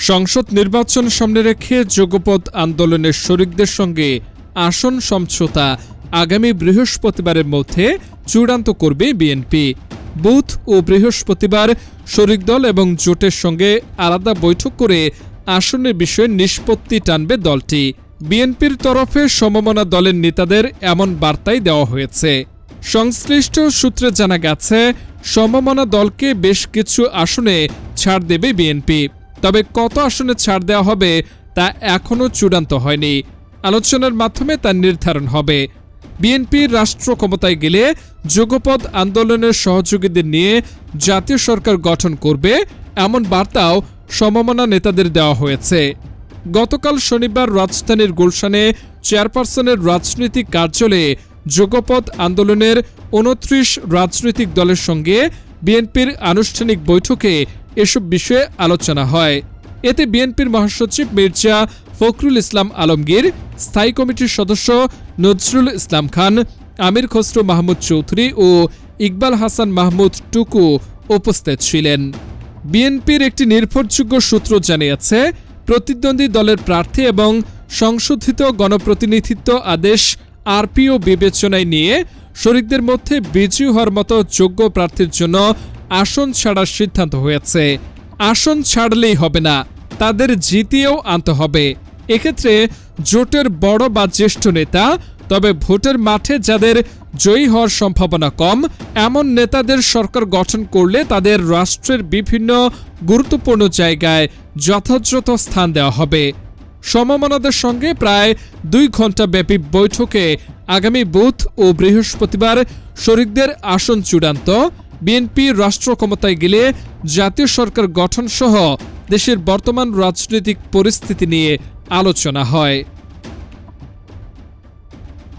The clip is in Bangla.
সংসদ নির্বাচন সামনে রেখে যুগপৎ আন্দোলনের শরিকদের সঙ্গে আসন সমঝোতা আগামী বৃহস্পতিবারের মধ্যে চূড়ান্ত করবে বিএনপি। বুধ ও বৃহস্পতিবার শরিক দল এবং জোটের সঙ্গে আলাদা বৈঠক করে আসনের বিষয়ে নিষ্পত্তি টানবে দলটি। বিএনপির তরফে সমমনা দলের নেতাদের এমন বার্তাই দেওয়া হয়েছে। সংশ্লিষ্ট সূত্রে জানা গেছে, সমমনা দলকে বেশ কিছু আসনে ছাড় দেবে বিএনপি। তবে কত আসনে ছাড় দেওয়া হবে তা এখনও চূড়ান্ত হয়নি। আলোচনার মাধ্যমে তা নির্ধারণ হবে। বিএনপি রাষ্ট্র ক্ষমতায় গেলে যুগপৎ আন্দোলনের সহযোগীদের নিয়ে জাতীয় সরকার গঠন করবে, এমন বার্তাও সমমনা নেতাদের দেওয়া হয়েছে। গতকাল শনিবার রাজধানীর গুলশানে চেয়ারপারসনের রাজনৈতিক কার্যালয়ে যুগপৎ আন্দোলনের ২৯ রাজনৈতিক দলের সঙ্গে বিএনপির আনুষ্ঠানিক বৈঠকে এসব বিষয়ে আলোচনা হয়। এতে বিএনপির মহাসচিব মির্জা ফখরুল ইসলাম আলমগীর, স্থায়ী কমিটির সদস্য নজরুল ইসলাম খান, আমির খসরু মাহমুদ চৌধুরী ও ইকবাল হাসান মাহমুদ টুকু উপস্থিত ছিলেন। বিএনপির একটি নির্ভরযোগ্য সূত্র জানিয়েছে, প্রতিদ্বন্দ্বী দলের প্রার্থী এবং সংশোধিত গণপ্রতিনিধিত্ব আদেশ আরপিও বিবেচনায় নিয়ে শরিকদের মধ্যে বিজয়ী হওয়ার মতো যোগ্য প্রার্থীর জন্য আসন ছাড়ার সিদ্ধান্ত হয়েছে। আসন ছাড়লেই হবে না, তাদের জিতিয়েও আনতে হবে। এক্ষেত্রে জোটের বড় বা জ্যেষ্ঠ নেতা, তবে ভোটের মাঠে যাদের জয়ী হওয়ার সম্ভাবনা কম, এমন নেতাদের সরকার গঠন করলে তাদের রাষ্ট্রের বিভিন্ন গুরুত্বপূর্ণ জায়গায় যথাযথ স্থান দেওয়া হবে। সমমনাদের সঙ্গে প্রায় ২ ঘণ্টা ব্যাপী বৈঠকে আগামী বুধ ও বৃহস্পতিবার শরিকদের আসন চূড়ান্ত, বিএনপি রাষ্ট্র ক্ষমতায় গেলে জাতীয় সরকার গঠন সহ দেশের বর্তমান রাজনৈতিক পরিস্থিতি নিয়ে আলোচনা হয়।